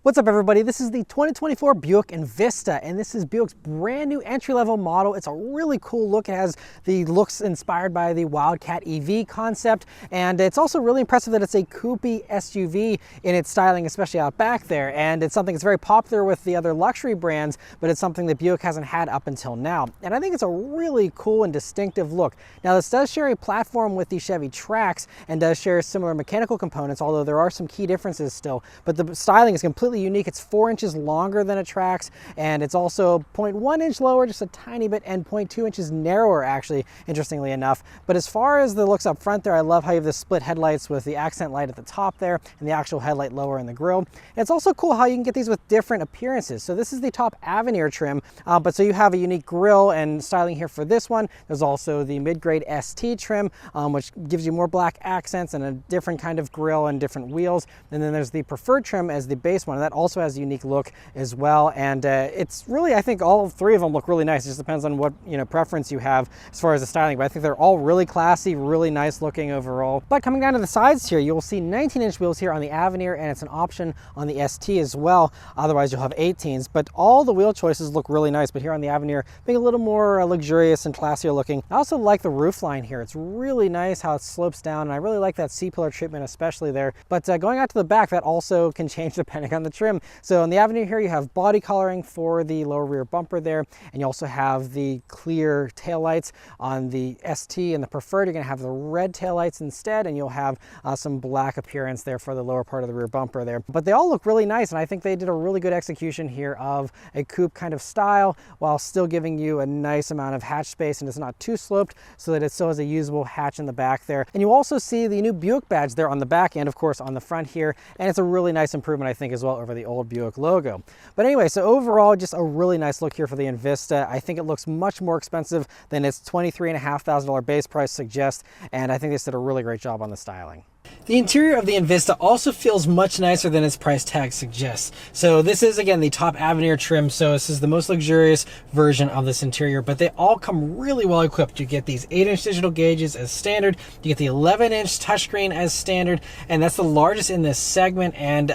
What's up, everybody? This is the 2024 Buick Envista, and this is Buick's brand new entry-level model. It's a really cool look. It has the looks inspired by the Wildcat EV concept, and it's also really impressive that it's a coupe SUV in its styling, especially out back there. And it's something that's very popular with the other luxury brands, but it's something that Buick hasn't had up until now. And I think it's a really cool and distinctive look. Now, this does share a platform with the Chevy Trax and does share similar mechanical components, although there are some key differences still. But the styling is completely unique. It's 4 inches longer than a Trax, and it's also 0.1 inch lower, just a tiny bit, and 0.2 inches narrower, actually, interestingly enough. But as far as the looks up front there, I love how you have the split headlights with the accent light at the top there and the actual headlight lower in the grille. And it's also cool how you can get these with different appearances. So this is the top Avenir trim, but so you have a unique grille and styling here for this one. There's also the mid-grade ST trim, which gives you more black accents and a different kind of grille and different wheels. And then there's the preferred trim as the base one. That also has a unique look as well, and it's really, I think all three of them look really nice. It just depends on what preference you have as far as the styling, but I think they're all really classy, really nice looking overall. But coming down to the sides here, you'll see 19-inch wheels here on the Avenir, and it's an option on the ST as well. Otherwise you'll have 18s, but all the wheel choices look really nice, but here on the Avenir being a little more luxurious and classier looking. I also like the roof line here. It's really nice how it slopes down, and I really like that C-pillar treatment especially there. But going out to the back, that also can change depending on the trim. So on the Avenir here, you have body coloring for the lower rear bumper there, and you also have the clear taillights. On the ST and the Preferred, you're going to have the red taillights instead, and you'll have some black appearance there for the lower part of the rear bumper there. But they all look really nice, and I think they did a really good execution here of a coupe kind of style while still giving you a nice amount of hatch space, and it's not too sloped so that it still has a usable hatch in the back there. And you also see the new Buick badge there on the back and of course on the front here, and it's a really nice improvement, I think, as well over the old Buick logo. But anyway, so overall, just a really nice look here for the Envista. I think it looks much more expensive than its $23,500 base price suggests, and I think they did a really great job on the styling. The interior of the Envista also feels much nicer than its price tag suggests. So this is, again, the top Avenir trim, so this is the most luxurious version of this interior, but they all come really well equipped. You get these 8-inch digital gauges as standard, you get the 11-inch touchscreen as standard, and that's the largest in this segment. And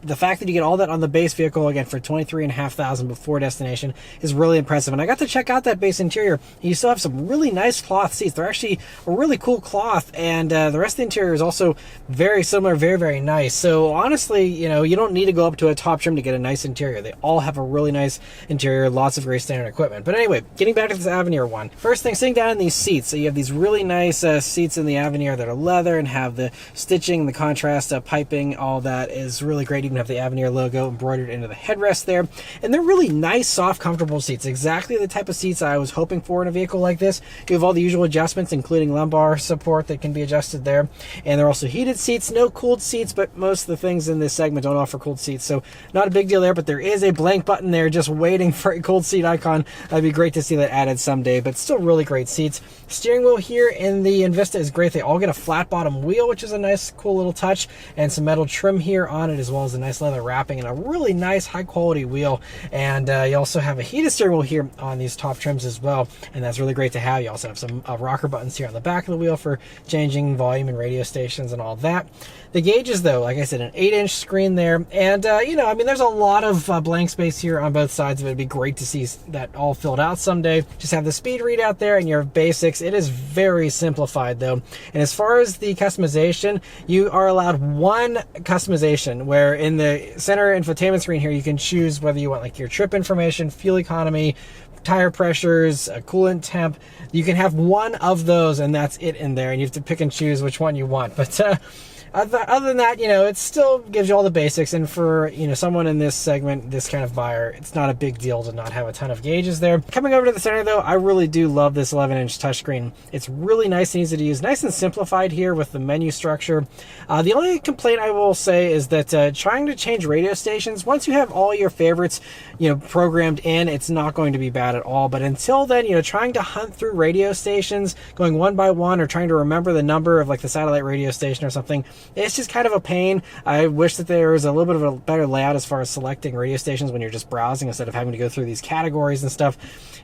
the fact that you get all that on the base vehicle, again, for $23,500 before destination is really impressive. And I got to check out that base interior, and you still have some really nice cloth seats. They're actually a really cool cloth, and the rest of the interior is also very similar, very, very nice. So honestly, you don't need to go up to a top trim to get a nice interior. They all have a really nice interior, lots of great standard equipment. But anyway, getting back to this Avenir one. First thing, sitting down in these seats. So you have these really nice seats in the Avenir that are leather and have the stitching, the contrast piping, all that is really great. You can have the Avenir logo embroidered into the headrest there. And they're really nice, soft, comfortable seats. Exactly the type of seats I was hoping for in a vehicle like this. You have all the usual adjustments, including lumbar support that can be adjusted there. And they're also heated seats, no cooled seats, but most of the things in this segment don't offer cooled seats, so not a big deal there. But there is a blank button there just waiting for a cooled seat icon. That'd be great to see that added someday, but still really great seats. Steering wheel here in the Envista is great. They all get a flat bottom wheel, which is a nice cool little touch, and some metal trim here on it, as well as a nice leather wrapping and a really nice high quality wheel. And you also have a heated steering wheel here on these top trims as well, and that's really great to have. You also have some rocker buttons here on the back of the wheel for changing volume and radio stations and all that. The gauges, though, like I said, an 8-inch screen there, and there's a lot of blank space here on both sides of it. It'd be great to see that all filled out someday. Just have the speed readout there and your basics. It is very simplified, though. And as far as the customization, you are allowed one customization, where in the center infotainment screen here, you can choose whether you want like your trip information, fuel economy, tire pressures, coolant temp. You can have one of those, and that's it in there, and you have to pick and choose which one you want. But other than that, it still gives you all the basics. And for, someone in this segment, this kind of buyer, it's not a big deal to not have a ton of gauges there. Coming over to the center, though, I really do love this 11-inch touchscreen. It's really nice and easy to use, nice and simplified here with the menu structure. The only complaint I will say is that trying to change radio stations, once you have all your favorites, programmed in, it's not going to be bad at all. But until then, trying to hunt through radio stations, going one by one, or trying to remember the number of like the satellite radio station or something, It's just kind of a pain. I wish that there was a little bit of a better layout as far as selecting radio stations when you're just browsing instead of having to go through these categories and stuff.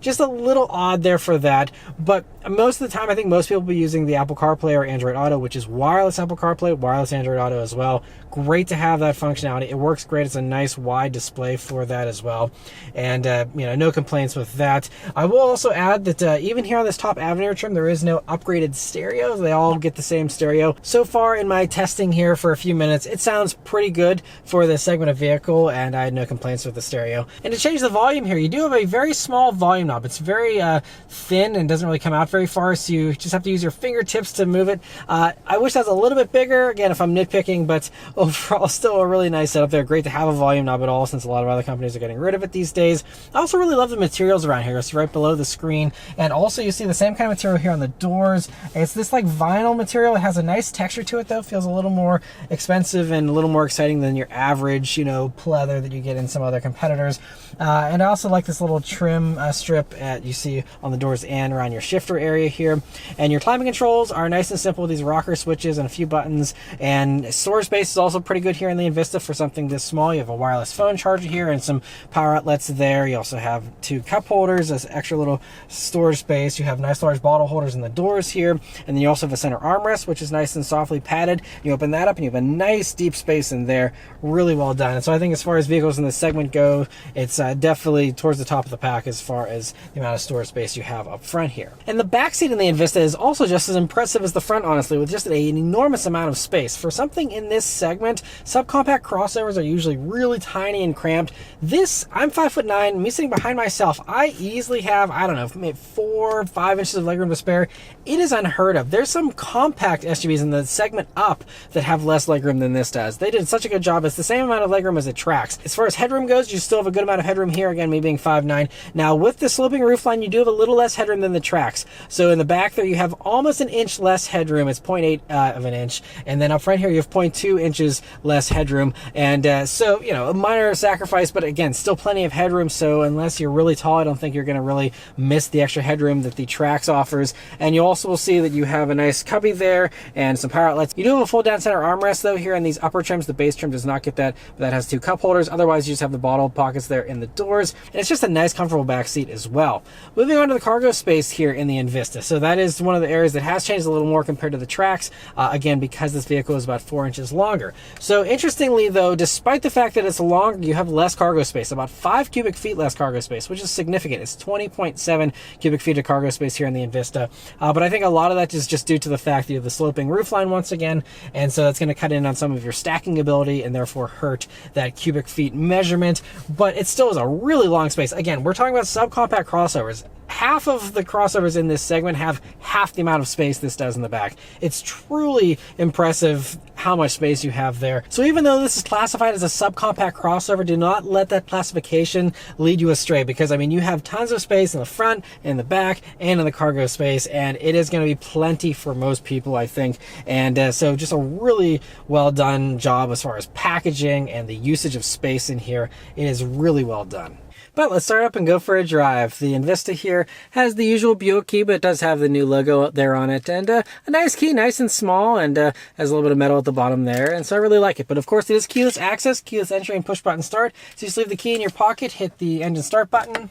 Just a little odd there for that, but most of the time I think most people will be using the Apple CarPlay or Android Auto, which is wireless Apple CarPlay, wireless Android Auto as well. Great to have that functionality. It works great. It's a nice wide display for that as well, and no complaints with that. I will also add that even here on this top Avenir trim, there is no upgraded stereo. They all get the same stereo. So far in my testing here for a few minutes, it sounds pretty good for this segment of vehicle, and I had no complaints with the stereo. And to change the volume here, you do have a very small volume knob. It's very thin and doesn't really come out very far, so you just have to use your fingertips to move it. I wish that was a little bit bigger, again, if I'm nitpicking, but overall still a really nice setup there. Great to have a volume knob at all, since a lot of other companies are getting rid of it these days. I also really love the materials around here. It's right below the screen, and also you see the same kind of material here on the doors. It's this like vinyl material. It has a nice texture to it though. Feels a little more expensive and a little more exciting than your average, pleather that you get in some other competitors. And I also like this little trim strip you see on the doors and around your shifter area here. And your climate controls are nice and simple with these rocker switches and a few buttons. And storage space is also pretty good here in the Envista for something this small. You have a wireless phone charger here and some power outlets there. You also have 2 cup holders, this extra little storage space. You have nice large bottle holders in the doors here. And then you also have a center armrest, which is nice and softly padded. You open that up and you have a nice deep space in there. Really well done. And so I think as far as vehicles in this segment go, it's definitely towards the top of the pack as far as the amount of storage space you have up front here. And the back seat in the Envista is also just as impressive as the front, honestly, with just an enormous amount of space. For something in this segment, subcompact crossovers are usually really tiny and cramped. This, I'm 5'9", me sitting behind myself, I easily have, I don't know, maybe 4 or 5 inches of legroom to spare. It is unheard of. There's some compact SUVs in the segment up that have less legroom than this does. They did such a good job. It's the same amount of legroom as the Trax. As far as headroom goes, you still have a good amount of headroom here, again, me being 5'9". Now, with the sloping roofline, you do have a little less headroom than the Trax. So in the back there, you have almost an inch less headroom. It's 0.8 of an inch. And then up front here, you have 0.2 inches less headroom. And so, a minor sacrifice, but again, still plenty of headroom. So unless you're really tall, I don't think you're going to really miss the extra headroom that the Trax offers. And you also will see that you have a nice cubby there and some power outlets. You do have a full down center armrest though here in these upper trims. The base trim does not get that, but that has 2 cup holders. Otherwise, you just have the bottle pockets there in the doors. And it's just a nice, comfortable back seat as well. Moving on to the cargo space here in the Envista. So that is one of the areas that has changed a little more compared to the Trax, again, because this vehicle is about 4 inches longer. So interestingly though, despite the fact that it's longer, you have less cargo space, about 5 cubic feet less cargo space, which is significant. It's 20.7 cubic feet of cargo space here in the Envista. But I think a lot of that is just due to the fact that you have the sloping roofline once again, and so that's going to cut in on some of your stacking ability and therefore hurt that cubic feet measurement, but it still is a really long space. Again, we're talking about subcompact crossovers. Half of the crossovers in this segment have half the amount of space this does in the back. It's truly impressive how much space you have there. So even though this is classified as a subcompact crossover, do not let that classification lead you astray, because I mean, you have tons of space in the front, in the back, and in the cargo space, and it is going to be plenty for most people, I think. And so just a really well done job as far as packaging and the usage of space in here. It is really well done. But let's start up and go for a drive. The Envista here has the usual Buick key, but it does have the new logo there on it. And a nice key, nice and small, and has a little bit of metal at the bottom there. And so I really like it. But of course, it is keyless access, keyless entry, and push button start. So you just leave the key in your pocket, hit the engine start button,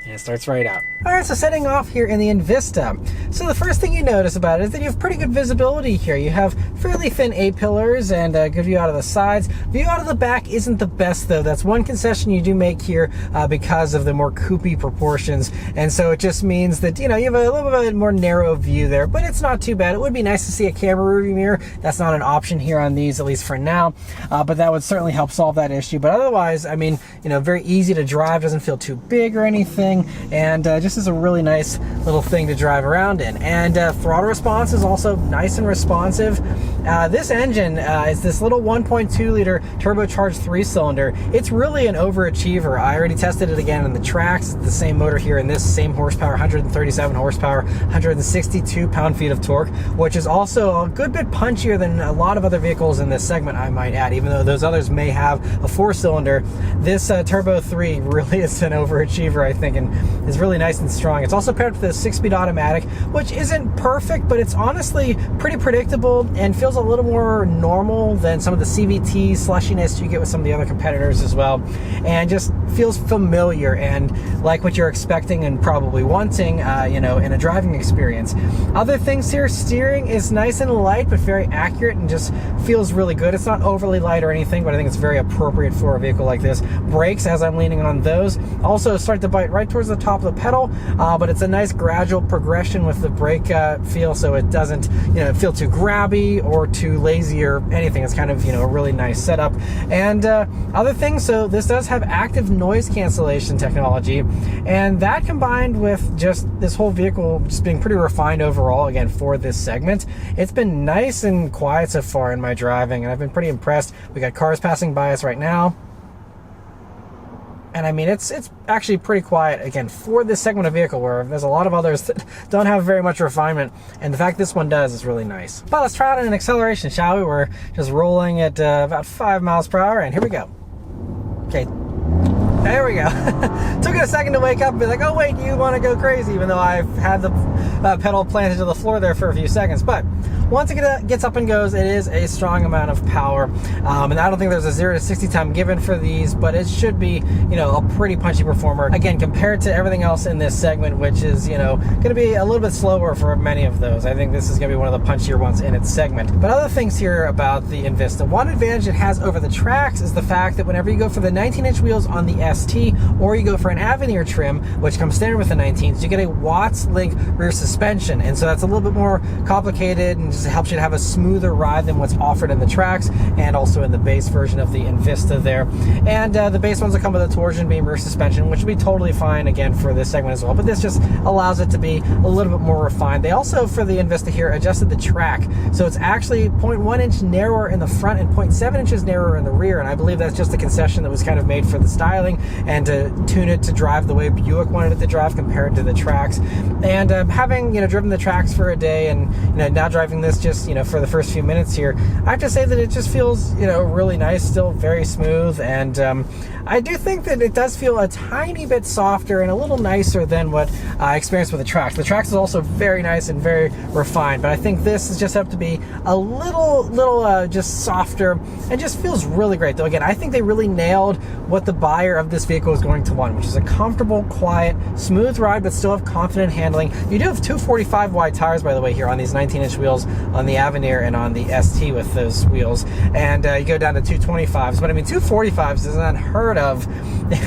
and it starts right out. All right, so setting off here in the Envista. So the first thing you notice about it is that you have pretty good visibility here. You have fairly thin A-pillars and a good view out of the sides. View out of the back isn't the best though. That's one concession you do make here because of the more coupé proportions. And so it just means that, you have a little bit of a more narrow view there, but it's not too bad. It would be nice to see a camera rearview mirror. That's not an option here on these, at least for now, but that would certainly help solve that issue. But otherwise, I mean, very easy to drive, doesn't feel too big or anything, and just is a really nice little thing to drive around in. And throttle response is also nice and responsive. This engine is this little 1.2 liter turbocharged 3-cylinder. It's really an overachiever. I already tested it again in the Trax. It's the same motor here in this, same horsepower, 137 horsepower, 162 pound-feet of torque, which is also a good bit punchier than a lot of other vehicles in this segment, I might add. Even though those others may have a 4-cylinder, this Turbo 3 really is an overachiever, I think, and is really nice and strong. It's also paired with a 6-speed automatic, which isn't perfect, but it's honestly pretty predictable and feels a little more normal than some of the CVT slushiness you get with some of the other competitors as well, and just feels familiar and like what you're expecting and probably wanting, you know, in a driving experience. Other things here, steering is nice and light, but very accurate and just feels really good. It's not overly light or anything, but I think it's very appropriate for a vehicle like this. Brakes, as I'm leaning on those, also start to bite right towards the top of the pedal, but it's a nice gradual progression with the brake feel, so it doesn't, you know, feel too grabby or too lazy or anything. It's kind of, you know, a really nice setup. And other things, so this does have active noise cancellation technology, and that combined with just this whole vehicle just being pretty refined overall, again, for this segment, it's been nice and quiet so far in my driving, and I've been pretty impressed. We got cars passing by us right now, and I mean, it's actually pretty quiet, again, for this segment of vehicle where there's a lot of others that don't have very much refinement, and the fact this one does is really nice. But let's try out an acceleration, shall we? We're just rolling at about 5 miles per hour, and here we go. Okay. There we go. Took it a second to wake up and be like, oh wait, you want to go crazy, even though I've had the pedal planted to the floor there for a few seconds. But once it gets up and goes, it is a strong amount of power. And I don't think there's a 0 to 60 time given for these, but it should be, you know, a pretty punchy performer. Again, compared to everything else in this segment, which is, you know, going to be a little bit slower for many of those. I think this is going to be one of the punchier ones in its segment. But other things here about the Envista. One advantage it has over the Trax is the fact that whenever you go for the 19-inch wheels on the ST, or you go for an Avenir trim, which comes standard with the 19s, you get a Watts link rear suspension, and so that's a little bit more complicated and just helps you to have a smoother ride than what's offered in the Trax and also in the base version of the Envista there. And the base ones will come with a torsion beam rear suspension, which would be totally fine again for this segment as well, but this just allows it to be a little bit more refined. They also, for the Envista here, adjusted the track, so it's actually 0.1 inch narrower in the front and 0.7 inches narrower in the rear, and I believe that's just a concession that was kind of made for the styling and to tune it to drive the way Buick wanted it to drive compared to the Trax. And having, you know, driven the Trax for a day and, you know, now driving this just, you know, for the first few minutes here, I have to say that it just feels, you know, really nice, still very smooth, and I do think that it does feel a tiny bit softer and a little nicer than what I experienced with the Trax. The Trax is also very nice and very refined, but I think this is just up to be a little just softer and just feels really great. Though again, I think they really nailed what the buyer of this vehicle is going to want, which is a comfortable, quiet, smooth ride, but still have confident handling. You do have 245 wide tires, by the way, here on these 19-inch wheels on the Avenir and on the ST with those wheels, and you go down to 225s, but I mean 245s is unheard of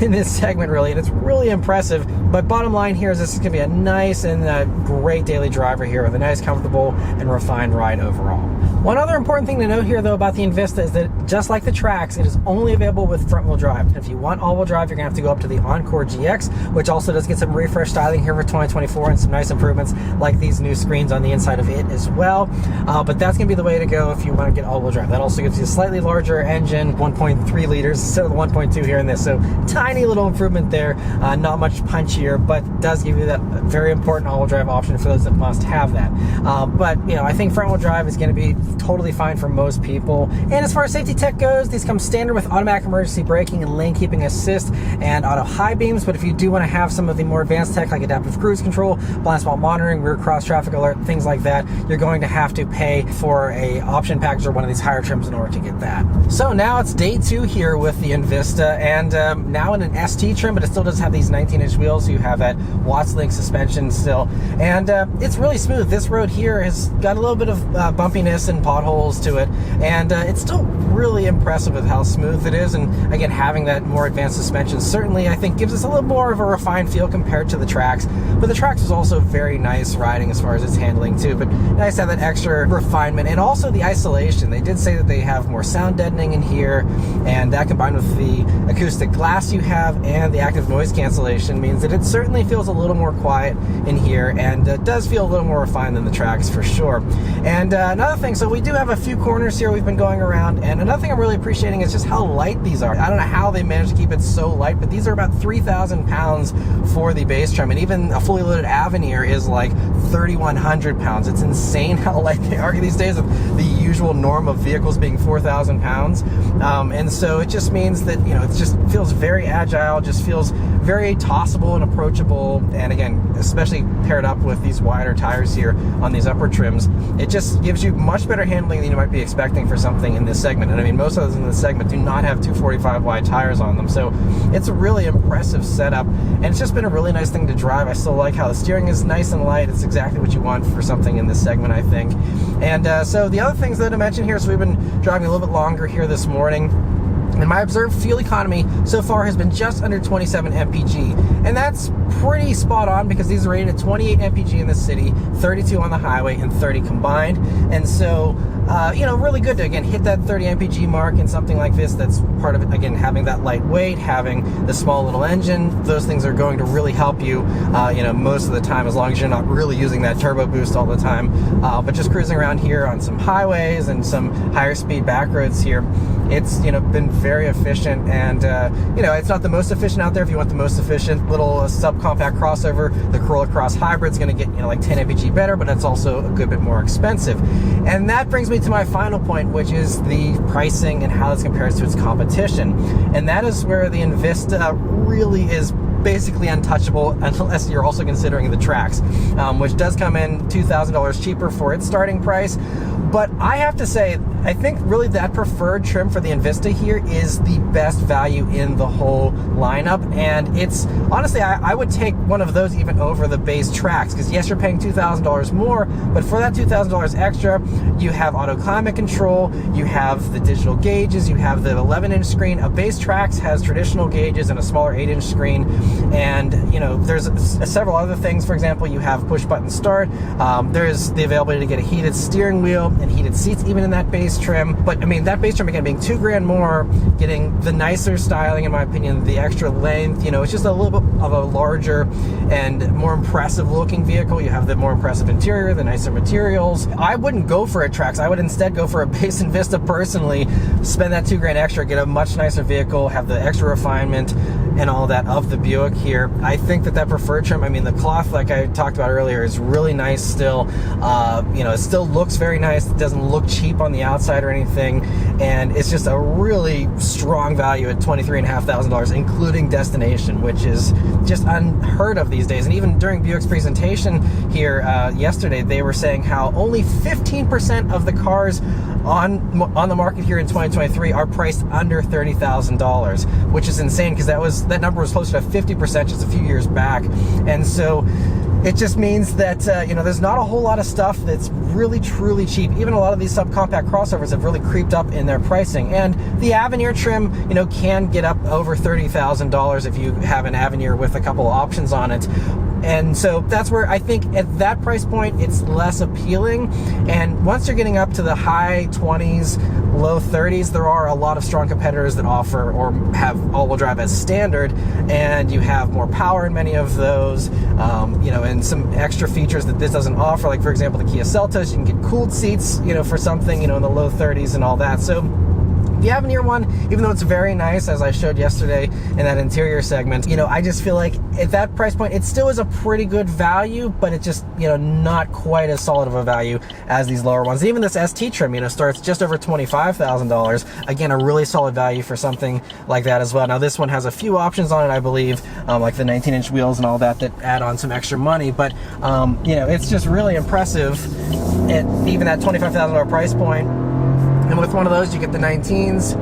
in this segment, really, and it's really impressive. But bottom line here is this is going to be a nice and great daily driver here with a nice, comfortable, and refined ride overall. One other important thing to note here, though, about the Envista is that just like the Trax, it is only available with front-wheel drive. And if you want all-wheel drive, you're going to have to go up to the Encore GX, which also does get some refresh styling here for 2024 and some nice improvements like these new screens on the inside of it as well. But that's going to be the way to go if you want to get all-wheel drive. That also gives you a slightly larger engine, 1.3 liters instead of the 1.2 here in this. So tiny little improvement there, not much punchier, but does give you that very important all-wheel drive option for those that must have that. But, you know, I think front-wheel drive is going to be totally fine for most people. And as far as safety tech goes, these come standard with automatic emergency braking and lane keeping assist and auto high beams, but if you do want to have some of the more advanced tech like adaptive cruise control, blind spot monitoring, rear cross traffic alert, things like that, you're going to have to pay for a option package or one of these higher trims in order to get that. So now it's day 2 here with the Envista, and now in an ST trim, but it still does have these 19-inch wheels, so you have that Watts link suspension still, and it's really smooth. This road here has got a little bit of bumpiness and potholes to it, and it's still really impressive with how smooth it is. And again, having that more advanced suspension certainly, I think, gives us a little more of a refined feel compared to the Trax. But the Trax is also very nice riding as far as its handling too, but nice to have that extra refinement. And also the isolation, they did say that they have more sound deadening in here, and that combined with the acoustic glass you have and the active noise cancellation means that it certainly feels a little more quiet in here, and does feel a little more refined than the Trax for sure. And another thing, so we do have a few corners here we've been going around, and another thing I'm really appreciating is just how light these are. I don't know how they managed to keep it so light, but these are about 3,000 pounds for the base trim, and even a fully loaded Avenir is like 3,100 pounds. It's insane how light they are these days with the usual norm of vehicles being 4,000 pounds. And so it just means that, you know, it just feels very agile, just feels very tossable and approachable. And again, especially paired up with these wider tires here on these upper trims, it just gives you much better handling than you might be expecting for something in this segment. And I mean, most of those in this segment do not have 245 wide tires on them. So it's a really impressive setup, and it's just been a really nice thing to drive. I still like how the steering is nice and light. It's exactly what you want for something in this segment, I think. And so the other things that I mentioned here, so we've been driving a little bit longer here this morning, and my observed fuel economy so far has been just under 27 mpg. And that's pretty spot on, because these are rated at 28 mpg in the city, 32 on the highway, and 30 combined. And so, you know, really good to, again, hit that 30 mpg mark in something like this. That's part of it, again, having that lightweight, having the small little engine. Those things are going to really help you, you know, most of the time, as long as you're not really using that turbo boost all the time. But just cruising around here on some highways and some higher speed back roads here, it's, you know, been very efficient. And you know, it's not the most efficient out there. If you want the most efficient little subcompact crossover, the Corolla Cross Hybrid is going to get, you know, like 10 mpg better, but that's also a good bit more expensive. And that brings me to my final point, which is the pricing and how this compares to its competition. And that is where the Envista really is basically untouchable, unless you're also considering the tracks, which does come in $2,000 cheaper for its starting price. But I have to say, I think really that preferred trim for the Envista here is the best value in the whole lineup. And it's honestly, I would take one of those even over the base tracks, because yes, you're paying $2,000 more, but for that $2,000 extra, you have auto climate control, you have the digital gauges, you have the 11-inch screen. A base tracks has traditional gauges and a smaller 8-inch screen. And you know, there's several other things. For example, you have push button start. There's the availability to get a heated steering wheel and heated seats even in that base trim. But I mean, that base trim, again, being $2,000 more, getting the nicer styling, in my opinion, the extra length, you know, it's just a little bit of a larger and more impressive looking vehicle. You have the more impressive interior, the nicer materials. I wouldn't go for a Trax. I would instead go for a base Envista personally, spend that $2,000 extra, get a much nicer vehicle, have the extra refinement and all that of the Buick here. I think that preferred trim, I mean, the cloth, like I talked about earlier, is really nice still. You know, it still looks very nice. It doesn't look cheap on the outside or anything. And it's just a really strong value at $23,500, including destination, which is just unheard of these days. And even during Buick's presentation here yesterday, they were saying how only 15% of the cars on the market here in 2023 are priced under $30,000, which is insane, because that number was closer to 50% just a few years back. And so it just means that you know, there's not a whole lot of stuff that's really truly cheap. Even a lot of these subcompact crossovers have really creeped up in their pricing. And the Avenir trim, you know, can get up over $30,000 if you have an Avenir with a couple of options on it. And so that's where I think at that price point, it's less appealing. And once you're getting up to the high 20s, low 30s, there are a lot of strong competitors that offer or have all-wheel drive as standard, and you have more power in many of those, you know, and some extra features that this doesn't offer. Like, for example, the Kia Seltos, you can get cooled seats, you know, for something, you know, in the low 30s and all that. So the Avenir one, even though it's very nice, as I showed yesterday in that interior segment, you know, I just feel like at that price point, it still is a pretty good value, but it's just, you know, not quite as solid of a value as these lower ones. Even this ST trim, you know, starts just over $25,000. Again, a really solid value for something like that as well. Now, this one has a few options on it, I believe, like the 19-inch wheels and all that, that add on some extra money. But, you know, it's just really impressive at even that $25,000 price point. And with one of those, you get the 19s,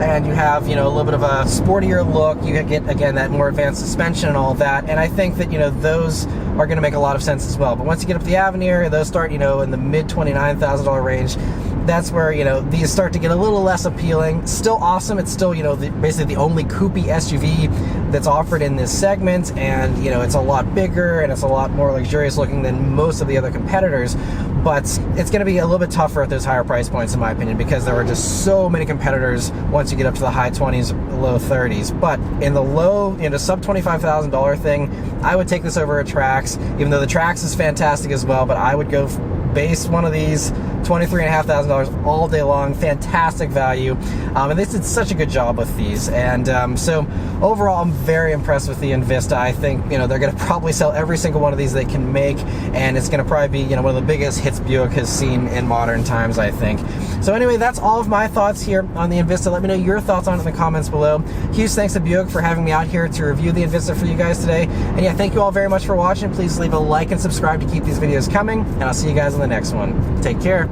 and you have, you know, a little bit of a sportier look. You get, again, that more advanced suspension and all that. And I think that, you know, those are going to make a lot of sense as well. But once you get up to the Avenir, those start, you know, in the mid $29,000 range. That's where, you know, these start to get a little less appealing. Still awesome. It's still, you know, basically the only coupé SUV that's offered in this segment. And, you know, it's a lot bigger and it's a lot more luxurious looking than most of the other competitors. But it's going to be a little bit tougher at those higher price points, in my opinion, because there are just so many competitors once you get up to the high 20s, low 30s. But in the low, you know, sub $25,000 thing, I would take this over a Trax, even though the Trax is fantastic as well. But I would go base one of these $23,500 all day long. Fantastic value. And they did such a good job with these. And so overall, I'm very impressed with the Envista. I think, you know, they're going to probably sell every single one of these they can make, and it's going to probably be, you know, one of the biggest hits Buick has seen in modern times, I think. So anyway, that's all of my thoughts here on the Envista. Let me know your thoughts on it in the comments below. Huge thanks to Buick for having me out here to review the Envista for you guys today. And yeah, thank you all very much for watching. Please leave a like and subscribe to keep these videos coming, and I'll see you guys on the next one. Take care.